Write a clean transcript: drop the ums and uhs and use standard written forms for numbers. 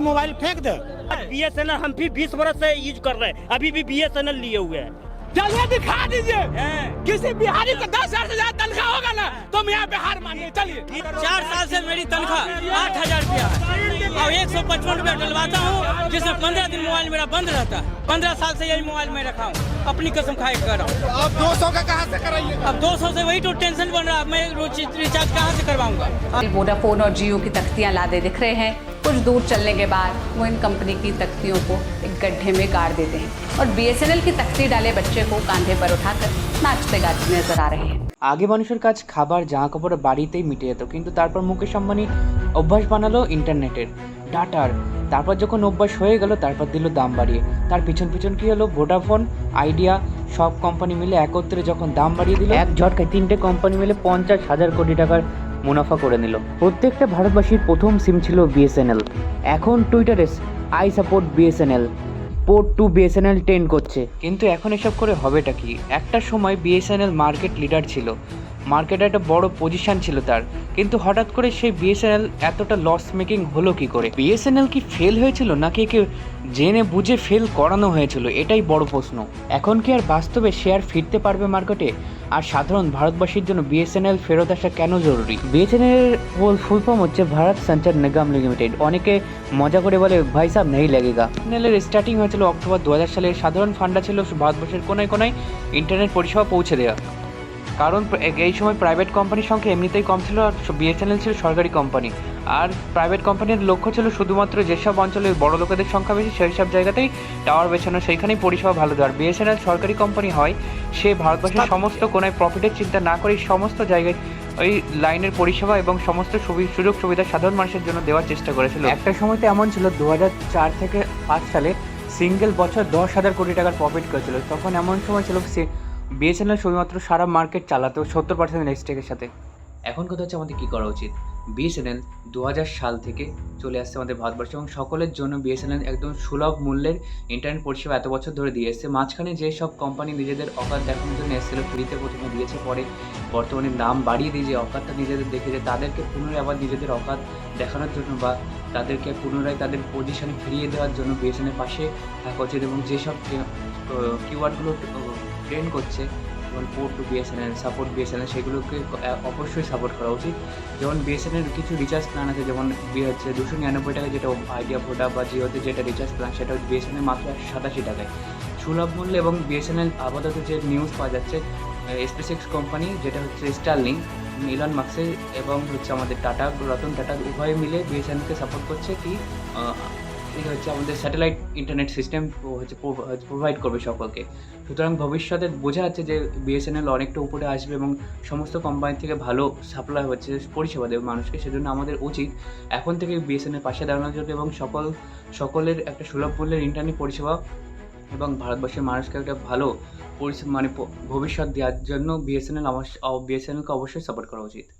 Mobile फेंक दे। BSNL हम भी 20 वर्ष से यूज कर रहे हैं, अभी भी BSNL लिए हुए हैं। चलिए दिखा दीजिए, किसी बिहारी को 10,000 से ज्यादा तनख्वाह होगा ना तो हम यहाँ पे हार मानिए। चलिए 4 साल से मेरी तनख्वाह 8,000 रुपया है और 155 रुपया डलवाता हूँ, जिसमें 15 दिन मोबाइल मेरा बंद रहता है। 15 साल से यही मोबाइल में रखा हूँ, अपनी कसम खाए कर रहा हूँ। अब 200 का कहाँ से कराइए? अब 200 से वही तो टेंशन बन रहा है, मैं रिचार्ज कहाँ से करवाऊंगा। वोडाफोन और जियो की तख्तियां लादे दिख रहे हैं। कुछ दूर चलने के बाद वो इन कंपनी की तख्तियों को एक गड्ढे में गाड़ देते हैं और BSNL की तख्ती डाले बच्चे को कांधे पर उठाकर नाचते गाते नजर आ रहे हैं। আগে মানুষের কাজ খাবার জামা কাপড় বাড়িতেই মিটে যেত, কিন্তু তারপর মুকেশ আম্বানি অভ্যাস বানালো ইন্টারনেটের ডাটার। তারপর যখন অভ্যাস হয়ে গেল তারপর দিল দাম বাড়িয়ে। তার পিছন পিছন কী হলো, ভোডাফোন আইডিয়া সব কোম্পানি মিলে একত্রে যখন দাম বাড়িয়ে দিল, এক ঝটকায় 3টে কোম্পানি মিলে 50,000 কোটি টাকার মুনাফা করে নিল। প্রত্যেকটা ভারতবাসীর প্রথম সিম ছিল BSNL। এখন টুইটারে I support BSNL, port to BSNL 10 করছে। কিন্তু এখন এসব করে হবেটা কি? একটা সময় BSNL মার্কেট লিডার ছিল, মার্কেটে একটা বড় পজিশন ছিল তার, কিন্তু হঠাৎ করে সেই BSNL এতটা লস মেকিং হলো কি করে? BSNL কি ফেল হয়েছিল নাকি কেউ জেনে বুঝে ফেল করানো হয়েছিল? এটাই বড় প্রশ্ন। এখন কি আর বাস্তবে শেয়ার ফিরতে পারবে মার্কেটে? আর সাধারণ ভারতবাসীর জন্য BSNL ফেরত আসা কেন জরুরি? BSNL ফুল ফর্ম হচ্ছে ভারত সঞ্চার নিগম লিমিটেড। অনেকে মজা করে বলে ভাই সাহেব নেই লাগেগা। BSNL স্টার্টিং হয়েছিল অক্টোবর 2000 সালে। সাধারণ ফান্ডা ছিল ভারতবর্ষের কোনায় কোনায় ইন্টারনেট পরিষেবা পৌঁছে দেওয়া, কারণ এই সময় প্রাইভেট কোম্পানির সংখ্যা এমনিতেই কম ছিল আর BSNL ছিল সরকারি কোম্পানি। আর প্রাইভেট কোম্পানির লক্ষ্য ছিল শুধুমাত্র যেসব অঞ্চলে বড় লোকেদের সংখ্যা বেশি সেই সব জায়গাতেই টাওয়ার বেছানো, সেইখানেই পরিষেবা ভালো দেওয়ার। BSNL সরকারি কোম্পানি হয়, সে ভারতবর্ষের সমস্ত কোনায় প্রফিটের চিন্তা না করে সমস্ত জায়গায় ওই লাইনের পরিষেবা এবং সমস্ত সুযোগ সুবিধা সাধারণ মানুষের জন্য দেওয়ার চেষ্টা করেছিল। একটা সময়তে এমন ছিল 2004 থেকে 5 সালে সিঙ্গেল বছর 10,000 কোটি টাকার প্রফিট করেছিল। তখন এমন সময় ছিল BSNL শুধুমাত্র সারা মার্কেট চালাতো 70% নেটস্টেকের সাথে। এখন কথা হচ্ছে আমাদের কী করা উচিত? BSNL 2000 সাল থেকে চলে আসছে আমাদের ভারতবর্ষে এবং সকলের জন্য BSNL একদম সুলভ মূল্যের ইন্টারনেট পরিষেবা এত বছর ধরে দিয়ে এসছে। মাঝখানে যেসব কোম্পানি নিজেদের অকাত দেখানোর জন্য এসেছিলো, ফ্রিতে প্রথমে দিয়েছে, পরে বর্তমানে দাম বাড়িয়ে দিয়ে যে অকাতটা নিজেদের দেখে যে তাদেরকে পুনরায় আবার নিজেদের অকাত দেখানোর জন্য বা তাদেরকে পুনরায় তাদের পজিশনে ফিরিয়ে দেওয়ার জন্য BSNL পাশে থাকা উচিত। এবং যেসব কিওয়ার্ডগুলো ট্রেন্ড করছে যেমন port to BSNL, support BSNL, সেগুলোকে অবশ্যই সাপোর্ট করা উচিত। যেমন BSNL কিছু রিচার্জ প্ল্যান আছে, যেমন হচ্ছে 299 টাকা, যেটা আইডিয়া ভোডা বা জিওতে যেটা রিচার্জ প্ল্যান, সেটা BSNL মাত্র 187 টাকায় সুলভ মূল্যে। এবং BSNL আপাতত যে নিউজ পাওয়া যাচ্ছে, SpaceX কোম্পানি যেটা হচ্ছে স্টারলিংক, ইলন মাস্কের এবং হচ্ছে আমাদের টাটা, রতন টাটা উভয়ে মিলে BSNLকে সাপোর্ট করছে। কি এটা হচ্ছে আমাদের স্যাটেলাইট ইন্টারনেট সিস্টেম হচ্ছে প্রোভাইড করবে সকলকে। সুতরাং ভবিষ্যতে বোঝা যাচ্ছে যে BSNL অনেকটা উপরে আসবে এবং সমস্ত কোম্পানি থেকে ভালো সাপ্লাই হচ্ছে, পরিষেবা দেবে মানুষকে। সেজন্য আমাদের উচিত এখন থেকে BSNL পাশে দাঁড়ানোর জন্য এবং সকলের একটা সুলভ মূল্যের ইন্টারনেট পরিষেবা এবং ভারতবর্ষের মানুষকে একটা ভালো ভবিষ্যৎ দেওয়ার জন্য BSNLকে অবশ্যই সাপোর্ট করা উচিত।